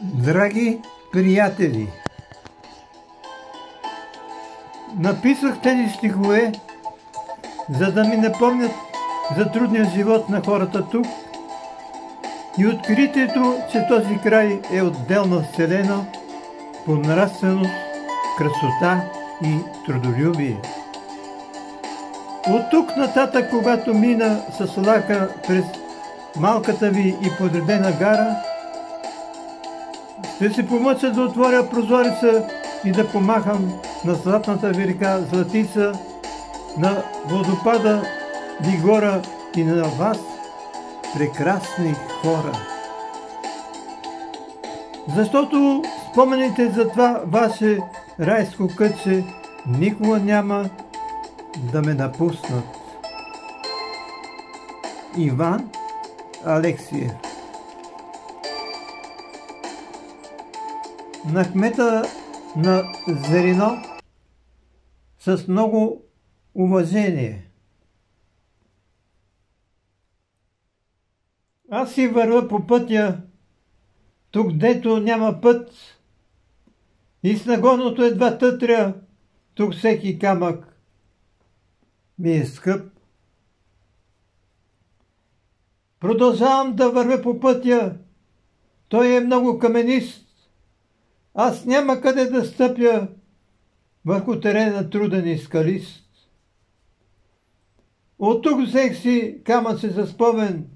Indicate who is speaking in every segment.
Speaker 1: Драги приятели, написах тези стихове, за да ми напомнят за трудния живот на хората тук и откритието, че този край е отделна вселена по нравственост, красота и трудолюбие. От тук нататък, когато мина с лака през малката ви и подредена гара, ще се помъча да отворя прозореца и да помахам на златната ви река Златица, на водопада Вигора и на вас, прекрасни хора. Защото спомените за това ваше райско кътче никога няма да ме напуснат. Иван Алексиев. На кмета на Зверино с много уважение. Аз си вървя по пътя, тук дето няма път, и с нагоното едва тътря, тук всеки камък ми е скъп. Продължавам да вървя по пътя, той е много каменист, аз няма къде да стъпя върху терена труден и скалист. От тук взех си камъци за спомен,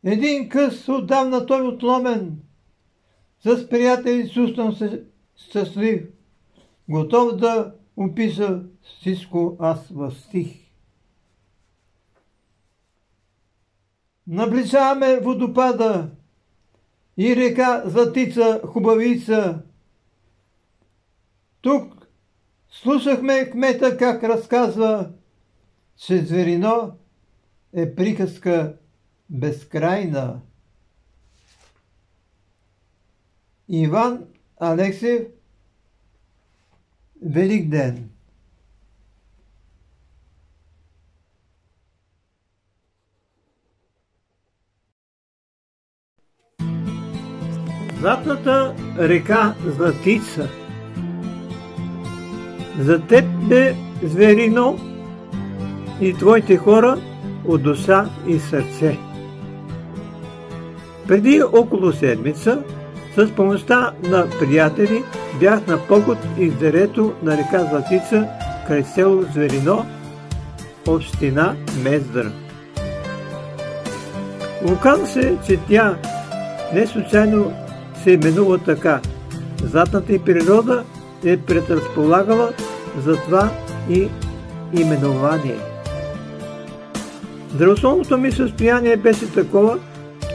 Speaker 1: един къс отдавна той отломен, с приятели чувствам се щастлив, готов да опиша всичко аз в стих. Наближаваме водопада и река Златица хубавица. Тук слушахме кмета как разказва, че Зверино е приказка безкрайна. Иван Алексиев, Велик ден. Златната река Златица. За теб бе, Зверино, и твоите хора от душа и сърце. Преди около седмица, с помощта на приятели, бях на поход из дерето на река Златица край село Зверино, община Мездра. Оказа се, че тя не случайно се именува така. Златната й природа е предразполагала за това и именование. Здравословното ми състояние беше такова,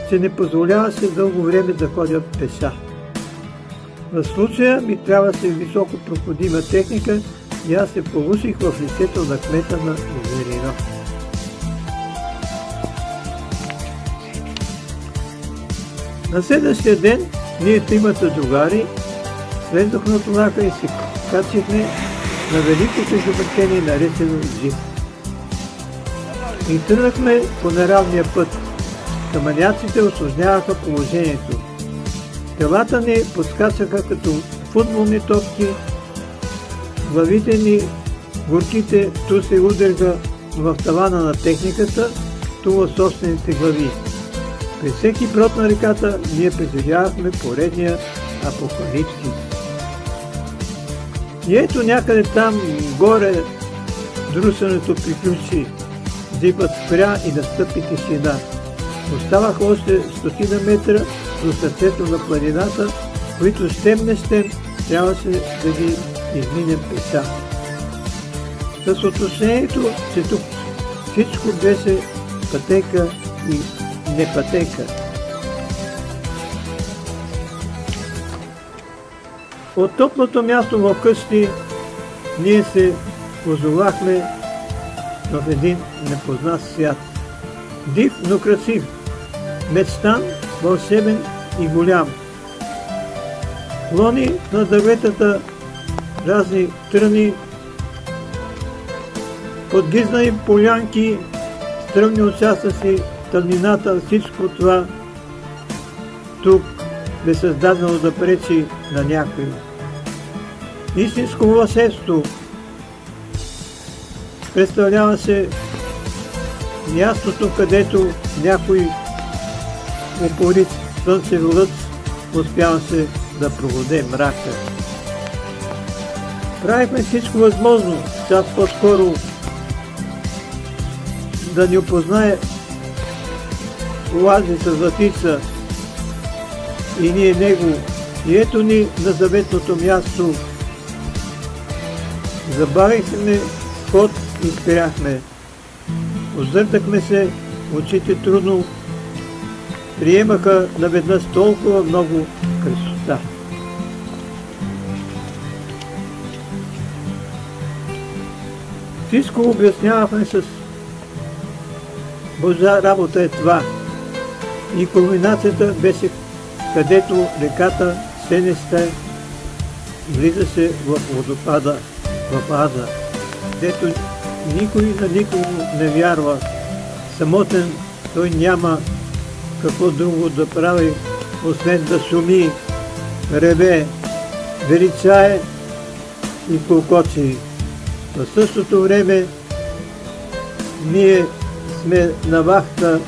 Speaker 1: че не позволяваше дълго време да ходя пеша. В случая ми трябваше високо проходима техника и аз се полуших в лицето на кмета на Зверино. На следващия ден ние тримата другари слезнахме от лака и се качихме на великото изобретение, наречено Джип. И тръгнахме по неравния път. Камъняците усложняваха положението. Телата ни подскачаха като футболни топки, главите ни, горките, ту се удряха в тавана на техниката, ту в собствените глави. При всеки брод на реката ние преживявахме поредния апокалипсис. И ето някъде там горе друсането приключи. Джипът спря и настъпи тишина. Оставаха още 100 метра до сърцето на планината, които щем не щем трябваше да ги изминем пеша. С уточнението, че тук всичко беше пътека и не пътека. От топлото място в къщи ние се озовахме в един непознат свят. Див, но красив, мечтан, вълшебен и голям. Клони на дърветата, разни тръни, подгизнали полянки, стръмни участъци, тъмнината, всичко това тук бе създадено да пречи на някой. Истинско властенство представлява се мястото, където някой упорит слънцеволъц успява се да проводе мрака. Правихме всичко възможно, час по-скоро да ни опознае оазиса Златица и ние него. И ето ни на заветното място. Забавихме ход и спряхме. Озъртахме се, очите трудно приемаха наведнъж толкова много красота. Всичко обяснявахме с Божа работа е това. И кулминацията беше където реката Сенеста влизаше в водопада, в Ада, където никой на никого не вярва. Самотен той няма какво друго да прави, освен да шуми, реве, величае и клокочи. В същото време ние сме на вахта,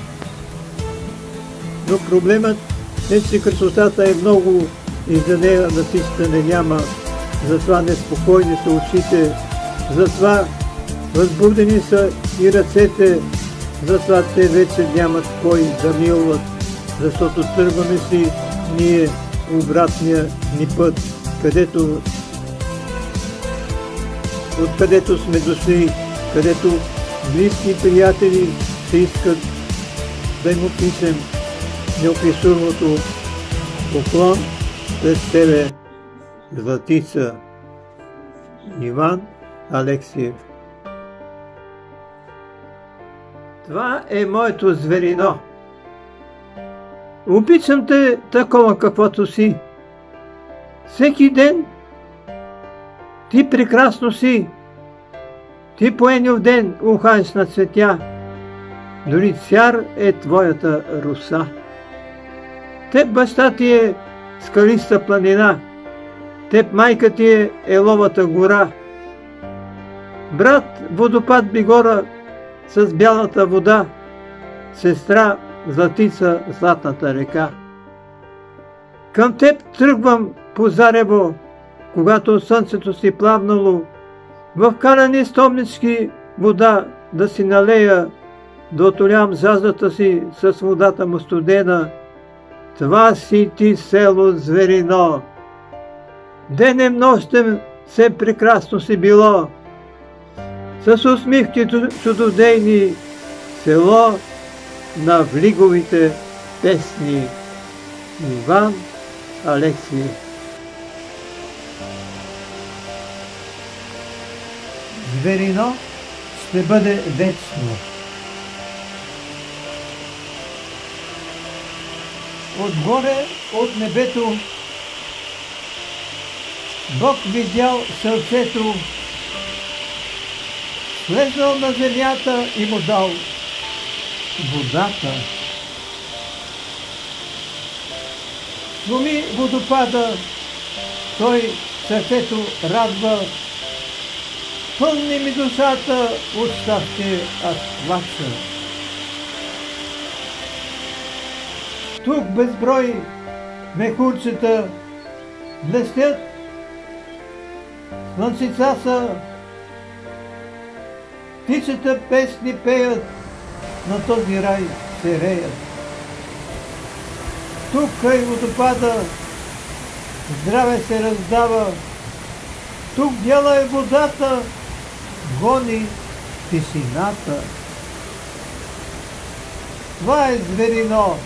Speaker 1: но проблемът е, че красотата е много и за нея насищане няма. Затова неспокойни са очите, затова възбудени са и ръцете, затова те вече нямат кой да милват, защото тръгваме си ние обратния ни път, откъдето сме дошли, където близки приятели се искат да им опишем неописуемото. Поклон пред тебе, Златица. Иван Алексиев. Това е моето зверино. Обичам те такова каквото си. Всеки ден ти прекрасно си. Ти по еднив ден ухаеш на цветя. Дори цяр е твоята руса. Теб баща ти е скалиста планина. Теб майка ти е еловата гора. Брат водопад Бигора с бялата вода. Сестра Златица златната река. Към теб тръгвам по зарево, когато слънцето си плавнало, в калени стомнички вода да си налея, да отолям жаждата си с водата му студена. Това си ти, село Зверино. Денем нощем все прекрасно си било, с усмивки чудодейни, село на влиговите песни. Иван Алексиев. Зверино ще бъде вечно. Отгоре от небето Бог видял сърцето, слезнал на земята и му дал водата. Шуми водопада, той сърцето радва, пълни ми душата от щастие аз плача. Тук безброй мехурчета блестят, слънцица са, птичета песни пеят, на този рай се реят. Тук край водопада здраве се раздава, тук бяла е водата, гони тишината. Това е Зверино,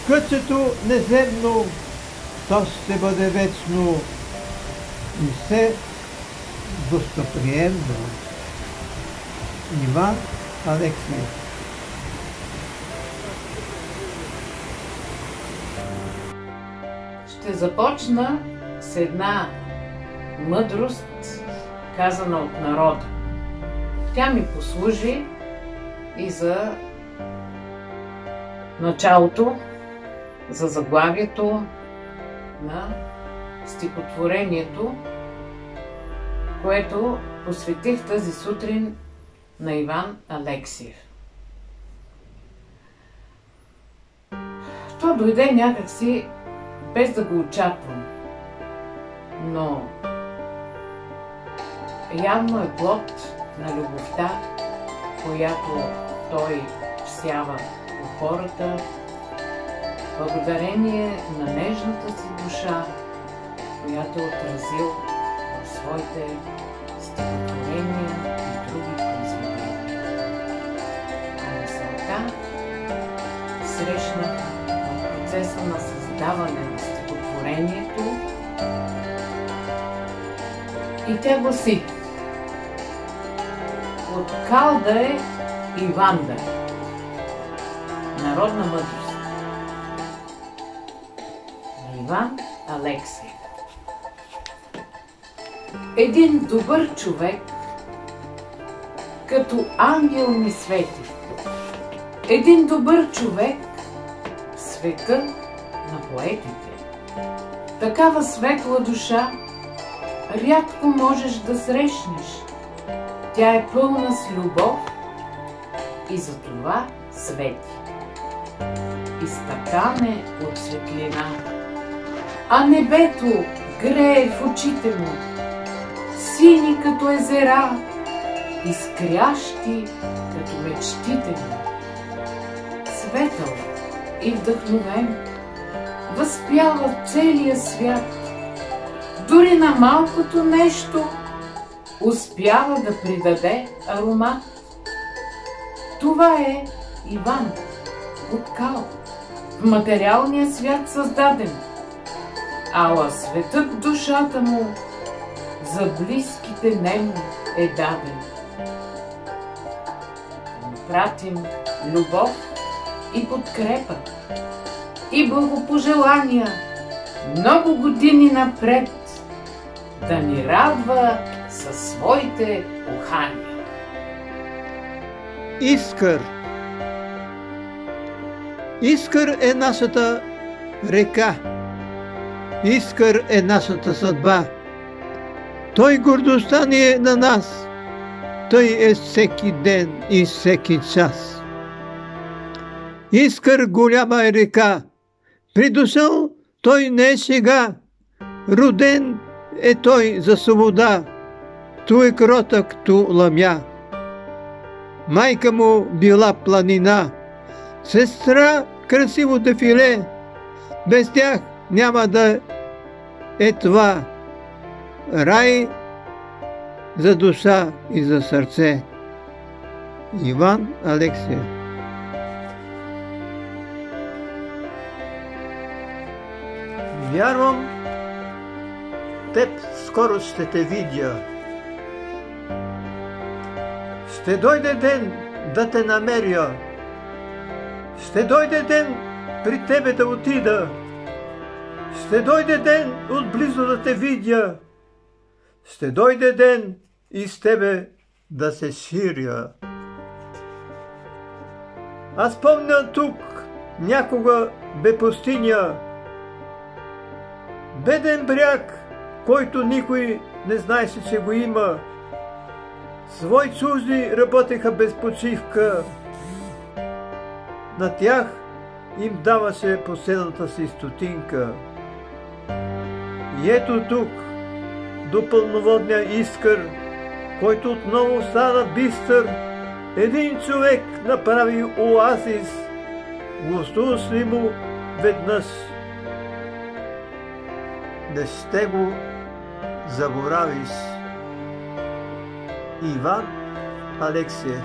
Speaker 1: кътчето неземно, то ще бъде вечно и все гостоприемно. Иван Алексиев.
Speaker 2: Ще започна с една мъдрост, казана от народа. Тя ми послужи и за началото, за заглавието на стихотворението, което посветих тази сутрин на Иван Алексиев. То дойде някакси без да го очаквам, но явно е плод на любовта, която той всява у хората, благодарение на нежната си душа, която е отразил в своите стихотворения и други произведения. А мисълта срещнах в процеса на създаване на стихотворението и тя гласи: от Калда е Иванда. Народна мъдрост. Иван Алексиев. Един добър човек като ангел ми свети. Един добър човек в света на поетите. Такава светла душа рядко можеш да срещнеш. Тя е пълна с любов и затова свети. Изтъкан е от светлина, а небето грее в очите му, сини като езера, изкрящи като мечтите му. Светъл и вдъхновен, възпява целия свят, дори на малкото нещо успява да придаде аромат. Това е Иван от Кал, в материалния свят създаден, ала светът в душата му за близките нему е даден. Да му пратим любов и подкрепа и благопожелания много години напред, да ни радва със своите ухания.
Speaker 1: Искър. Искър е нашата река. Искър е нашата съдба. Той гордостта ни е на нас. Той е всеки ден и всеки час. Искър голяма е река. Придошъл той не е сега. Роден е той за свобода. Ту е кротък, ту ламя. Майка му била планина. Сестра красиво дефиле. Без тях няма да е това рай за душа и за сърце. Иван Алексиев. Вярвам, теб скоро ще те видя. Ще дойде ден да те намеря. Ще дойде ден при тебе да отида. Ще дойде ден отблизо да те видя. Ще дойде ден и с тебе да се ширя. Аз помня тук някога бе пустиня. Беден бряг, който никой не знаеше, че го има. Свои чужди работеха без почивка. На тях им даваше последната си стотинка. И ето тук, до пълноводния Искър, който отново стана бистър, един човек направи оазис. Гостуваш ли му веднъж? Не ще го заборавиш. Иван Алексиев.